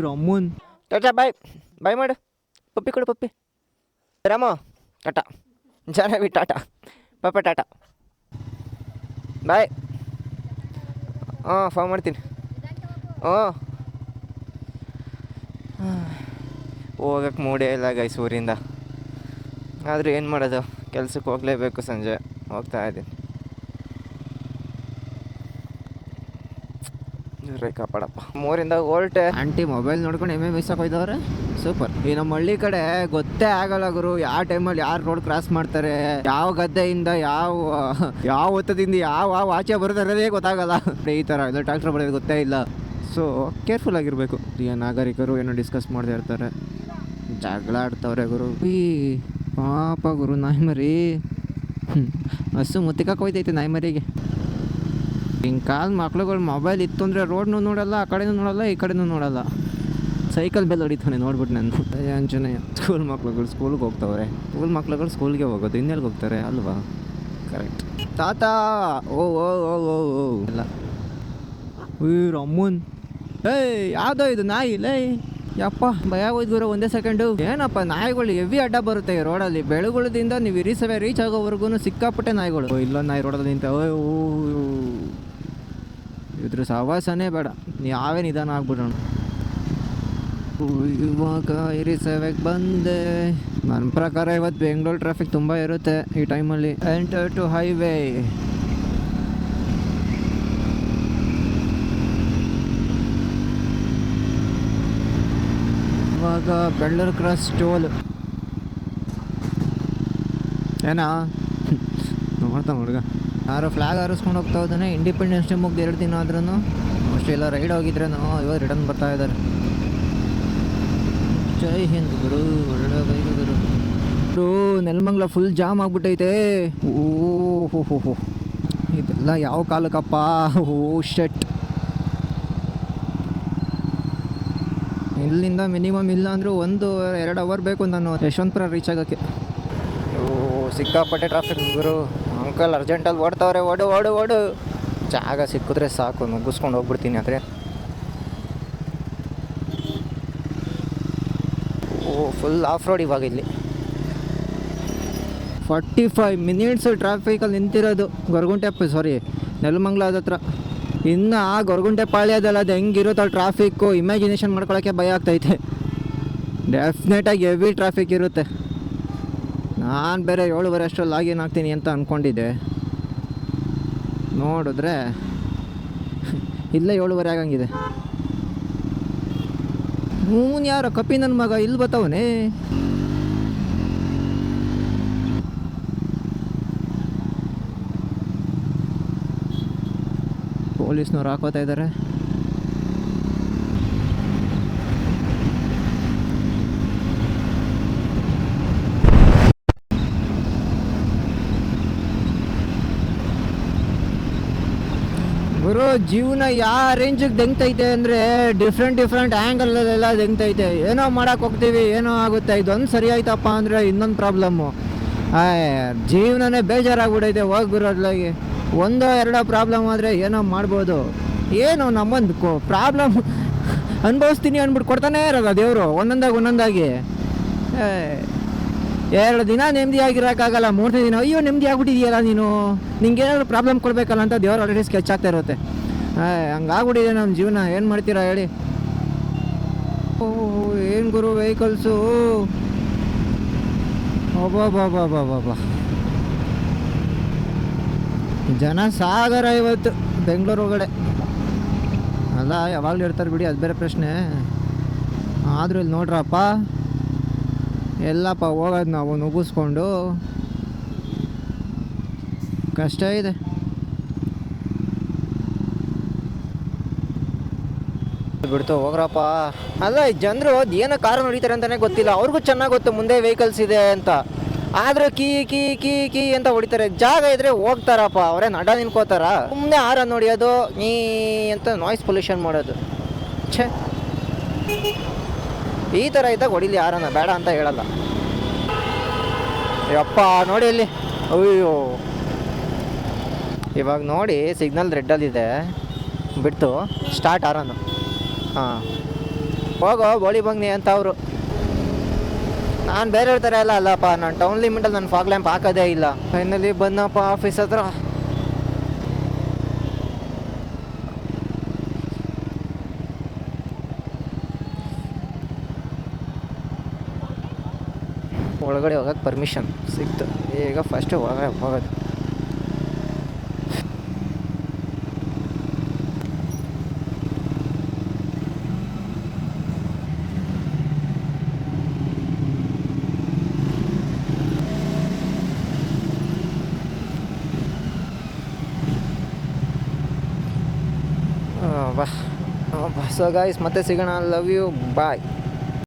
ರಮ್ಮನ್ ಟಾಟಾ ಬಾಯ್ ಬಾಯ್ ಮಾಡು. ಪಪ್ಪಿ ಕೊಡು ಪಪ್ಪಿ. ರಾಮ ಟಾಟಾ. ಜಾನವಿ ಟಾಟಾ. ಪಾಪ ಟಾಟಾ ಬಾಯ್. ಫೋನ್ ಮಾಡ್ತೀನಿ. ಹೋಗಕ್ಕೆ ಮೂಡೇ ಇಲ್ಲ ಗೈಸ್ ಊರಿಂದ. ಆದರೂ ಏನು ಮಾಡೋದು, ಕೆಲ್ಸಕ್ಕೆ ಹೋಗಲೇಬೇಕು. ಸಂಜೆ ಹೋಗ್ತಾ ಇದ್ದೀನಿ. ಕಾಪಾಡಪ್ಪ. ಮೂರಿಂದ ಹೊರಟೆ. ಆಂಟಿ ಮೊಬೈಲ್ ನೋಡ್ಕೊಂಡು ಮಿಸ್ ಹಾಕೋಯ್ದವ್ರೆ. ಸೂಪರ್. ಈ ನಮ್ಮ ಹಳ್ಳಿ ಕಡೆ ಗೊತ್ತೇ ಆಗಲ್ಲ ಗುರು, ಯಾವ ಟೈಮಲ್ಲಿ ಯಾರು ರೋಡ್ ಕ್ರಾಸ್ ಮಾಡ್ತಾರೆ, ಯಾವ ಗದ್ದೆಯಿಂದ ಯಾವ ಹೊತ್ತದಿಂದ ಯಾವ ಆಚೆ ಬರ್ತಾರದೇ ಗೊತ್ತಾಗಲ್ಲ. ಈ ಥರ ಎಲ್ಲ ಟ್ರ್ಯಾಕ್ಟರ್ ಬರೋದು ಗೊತ್ತೇ ಇಲ್ಲ. ಸೊ ಕೇರ್ಫುಲ್ ಆಗಿರಬೇಕು. ನಾಗರಿಕರು ಏನೋ ಡಿಸ್ಕಸ್ ಮಾಡದೇ ಇರ್ತಾರೆ, ಜಗಳ ಆಡ್ತವ್ರೆ ಗುರು. ಪಾಪ ಗುರು ನಾಯಿ ಮರಿ. ಹಸು ಮುತ್ತಿಕಕ್ಕೆ ಹೋಯ್ತೈತೆ ನಾಯಿ ಮರಿಗೆ. ಹಿಂಗೆ ಕಾಲ ಮಕ್ಳುಗಳು ಮೊಬೈಲ್ ಇತ್ತು ಅಂದರೆ ರೋಡ್ನೂ ನೋಡಲ್ಲ, ಆ ಕಡೆನೂ ನೋಡಲ್ಲ, ಈ ಕಡೆನೂ ನೋಡಲ್ಲ. ಸೈಕಲ್ ಬೆಲ್ ಹೊಡಿತಾನೆ ನೋಡ್ಬಿಟ್ಟು ನಾನು. ಆಂಜನೇಯ. ಸ್ಕೂಲ್ ಮಕ್ಳುಗಳು ಸ್ಕೂಲ್ಗೆ ಹೋಗ್ತವ್ರೆ. ಸ್ಕೂಲ್ ಮಕ್ಳುಗಳು ಸ್ಕೂಲ್ಗೆ ಹೋಗೋದು, ಇನ್ನೆಲ್ಗೆ ಹೋಗ್ತಾರೆ ಅಲ್ವಾ? ಕರೆಕ್ಟ್. ತಾತ ಓ ಓ ಓ ಓ ಓ ಇಲ್ಲ. ರಮ್ಮನ್ ಯಾವುದೋ ಇದು ನಾಯಿ ಲೇ. ಯಪ್ಪ ಭಯ ಹೋಯ್ತು ಒಂದೇ ಸೆಕೆಂಡು. ಏನಪ್ಪ ನಾಯಿಗಳು ಹೆವಿ ಅಡ್ಡ ಬರುತ್ತೆ ಈ ರೋಡಲ್ಲಿ. ಬೆಳಗುಳದಿಂದ ನೀವು ರೀಚ್ ಆಗೋವರೆಗೂ ಸಿಕ್ಕಾಪಟ್ಟೆ ನಾಯಿಗಳು. ಇಲ್ಲೊಂದು ನಾಯಿ ರೋಡಲ್ಲಿ ನಿಂತ ಇದ್ರ ಸವಾಸನೇ ಬೇಡ, ಯಾವೇ ನಿಧಾನ ಆಗ್ಬಿಡೋಣ. ಇವಾಗ ಇರಿಸೇವೆಗೆ ಬಂದೆ. ನನ್ನ ಪ್ರಕಾರ ಇವತ್ತು ಬೆಂಗಳೂರು ಟ್ರಾಫಿಕ್ ತುಂಬ ಇರುತ್ತೆ ಈ ಟೈಮಲ್ಲಿ. Enter to highway. ಇವಾಗ ಬೆಳ್ಳೂರು ಕ್ರಾಸ್ ಟೋಲ್. ಏನಾ ನೋಡ್ತಾ ಹುಡುಗ ಯಾರು ಫ್ಲಾಗ್ ಹಾರಿಸ್ಕೊಂಡು ಹೋಗ್ತಾ ಇದ್ದಾನೆ. ಇಂಡಿಪೆಂಡೆನ್ಸ್ ಡೇ ಮುಗ್ದು 2 ದಿನ ಆದ್ರೂ ಅಷ್ಟೇ ಎಲ್ಲ ರೈಡ್ ಹೋಗಿದ್ರೇನೋ ಇವಾಗ ರಿಟರ್ನ್ ಬರ್ತಾ ಇದ್ದಾರೆ. ಜೈ ಹಿಂದ್ ಗುರು. ಒಳ್ಳೆ ಬೈಕ್ ಗುರು. ನೆಲಮಂಗಲ ಫುಲ್ ಜಾಮ್ ಆಗ್ಬಿಟ್ಟೈತೆ. ಓಹೋ ಇದೆಲ್ಲ ಯಾವ ಕಾಲಕ್ಕಪ್ಪ. ಶೆಟ್. ಇಲ್ಲಿಂದ ಮಿನಿಮಮ್ ಇಲ್ಲ ಅಂದರೂ 1-2 ಅವರ್ ಬೇಕು ನಾನು ಯಶವಂತಪುರ ರೀಚ್ ಆಗೋಕ್ಕೆ. ಸಿಕ್ಕಾಪಟ್ಟೆ ಟ್ರಾಫಿಕ್ ಗುರು. ಅಂಕಲ್ ಅರ್ಜೆಂಟಲ್ಲಿ ಓಡ್ತಾವ್ರೆ. ಓಡು ಓಡು ಓಡು. ಜಾಗ ಸಿಕ್ಕಿದ್ರೆ ಸಾಕು, ನುಗ್ಗಿಸ್ಕೊಂಡು ಹೋಗ್ಬಿಡ್ತೀನಿ. ಆದರೆ ಫುಲ್ ಆಫ್ ರೋಡ್ ಇವಾಗ ಇಲ್ಲಿ. 45 ಮಿನಿಟ್ಸ್ ಟ್ರಾಫಿಕಲ್ಲಿ ನಿಂತಿರೋದು ನೆಲಮಂಗಲ ಹತ್ರ. ಇನ್ನು ಗೊರಗುಂಟೆ ಪಾಳ್ಯದಲ್ಲ ಅದು ಹೆಂಗಿರುತ್ತೋ ಟ್ರಾಫಿಕ್ಕು ಇಮ್ಯಾಜಿನೇಷನ್ ಮಾಡ್ಕೊಳ್ಳೋಕ್ಕೆ ಭಯ ಆಗ್ತೈತೆ. ಡೆಫಿನೆಟಾಗಿ ಹೆವಿ ಟ್ರಾಫಿಕ್ ಇರುತ್ತೆ. ನಾನು ಬೇರೆ 7:30 ಅಷ್ಟರಲ್ಲಿ ಲಾಗಿನ್ ಆಗ್ತೀನಿ ಅಂತ ಅಂದ್ಕೊಂಡಿದ್ದೆ. ನೋಡಿದ್ರೆ ಇಲ್ಲೇ 7:30 ಆಗಂಗಿದೆ. ಯಾರೋ ಕಪಿ ನನ್ನ ಮಗ ಇಲ್ಲಿ ಬತ್ತವನೇ. ಪೊಲೀಸ್ನವ್ರು ಹಾಕೋತಾ ಇದ್ದಾರೆ. ಗುರು ಜೀವನ ಯಾವ ರೇಂಜಿಗೆ ದಂಗ್ತೈತೆ ಅಂದರೆ ಡಿಫ್ರೆಂಟ್ ಆ್ಯಂಗಲಲ್ಲೆಲ್ಲ ದಂಗ್ತೈತೆ. ಏನೋ ಮಾಡೋಕ್ಕೆ ಹೋಗ್ತೀವಿ, ಏನೋ ಆಗುತ್ತೆ. ಇದೊಂದು ಸರಿ ಆಯ್ತಪ್ಪ ಅಂದರೆ ಇನ್ನೊಂದು ಪ್ರಾಬ್ಲಮ್ಮು. ಜೀವನನೇ ಬೇಜಾರಾಗ್ಬಿಡೈತೆ. ಹೋಗಿ ಗುರುಲಾಗಿ 1-2 ಪ್ರಾಬ್ಲಮ್ ಆದರೆ ಏನೋ ಮಾಡ್ಬೋದು. ಏನು ನಮ್ಮೊಂದು ಪ್ರಾಬ್ಲಮ್ ಅನುಭವಿಸ್ತೀನಿ ಅಂದ್ಬಿಟ್ಟು ಕೊಡ್ತಾನೇ ಇರೋಲ್ಲ ದೇವರು ಒಂದೊಂದಾಗಿ. 2 ದಿನ ನೆಮ್ಮದಿ ಆಗಿರೋಕ್ಕಾಗಲ್ಲ. 3ನೇ ದಿನ ಅಯ್ಯೋ ನೆಮ್ಮದಿ ಆಗ್ಬಿಟ್ಟಿದೆಯಲ್ಲ ನೀನು, ನಿಂಗೇನಾದ್ರು ಪ್ರಾಬ್ಲಮ್ ಕೊಡಬೇಕಲ್ಲ ಅಂತ ದೇವ್ರು ಆಲ್ರೆಡಿ ಸ್ಕೆಚ್ ಆಗ್ತಾ ಇರುತ್ತೆ. ಹಂಗಾಗ್ಬಿಟ್ಟಿದೆ ನಮ್ಮ ಜೀವನ. ಏನು ಮಾಡ್ತೀರಾ ಹೇಳಿ? ಏನು ಗುರು ವೆಹಿಕಲ್ಸು. ಒಬ್ಬ ಜನ ಸಾಗರ ಇವತ್ತು ಬೆಂಗಳೂರು ಒಳಗಡೆ. ಅಲ್ಲ ಯಾವಾಗಲೂ ಇರ್ತಾರೆ ಬಿಡಿ, ಅದು ಬೇರೆ ಪ್ರಶ್ನೆ. ಆದರೂ ಇಲ್ಲಿ ನೋಡ್ರಪ್ಪ ಎಲ್ಲಪ್ಪ ಹೋಗೋದು ನಾವು ನುಗ್ಗಿಸ್ಕೊಂಡು. ಕಷ್ಟ ಇದೆ. ಬಿಡ್ತು ಹೋಗ್ರಪ್ಪ. ಅಲ್ಲ ಈ ಜನರು ಏನೋ ಕಾರು ನೋಡಿತಾರೆ ಅಂತಲೇ ಗೊತ್ತಿಲ್ಲ. ಅವ್ರಿಗೂ ಚೆನ್ನಾಗಿ ಗೊತ್ತು ಮುಂದೆ ವೆಹಿಕಲ್ಸ್ ಇದೆ ಅಂತ. ಆದರೂ ಕೀ ಕೀ ಕೀ ಕೀ ಅಂತ ಹೊಡಿತಾರೆ. ಜಾಗ ಇದ್ರೆ ಹೋಗ್ತಾರಪ್ಪ. ಅವರೇನು ಅಡ್ಡ ನಿಂತ್ಕೋತಾರ? ಸುಮ್ಮನೆ ಹಾರನ್ ನೋಡಿಯೋದು ನೀ ಅಂತ ನಾಯ್ಸ್ ಪೊಲ್ಯೂಷನ್ ಮಾಡೋದು. ಛೇ, ಈ ಥರ ಇದ್ದಾಗ ಹೊಡಿಲಿ ಯಾರನ್ನ, ಬೇಡ ಅಂತ ಹೇಳಲ್ಲ. ಯಪ್ಪ ನೋಡಿ ಅಲ್ಲಿ. ಅಯ್ಯೋ ಇವಾಗ ನೋಡಿ ಸಿಗ್ನಲ್ ರೆಡ್ಡಲ್ಲಿದೆ, ಬಿಡ್ತು ಸ್ಟಾರ್ಟ್ ಆರನ್ನು. ಹಾಂ ಹೋಗೋ ಬೋಳಿ ಬಂಗ್ನಿ ಅಂತ ಅವರು. ನಾನು ಬೇರೆ ಥರ ಎಲ್ಲ ಅಲ್ಲಪ್ಪ, ನಾನು ಟೌನ್ ಲಿಮಿಟಲ್ಲಿ ನಾನು ಫಾಗ್ ಲ್ಯಾಂಪ್ ಹಾಕೋದೇ ಇಲ್ಲ. ಫೈನಲಿ ಬಂದಪ್ಪ ಆಫೀಸ್ ಹತ್ರ. ಒಳಗಡೆ ಹೋಗೋಕ್ಕೆ ಪರ್ಮಿಷನ್ ಸಿಕ್ತು. ಈಗ ಫಸ್ಟು ಒಳಗಡೆ ಹೋಗೋದು. ಬಾ. ಸೊ ಗಾಯ್ಸ್ ಮತ್ತೆ ಸಿಗೋಣ. Love you, bye.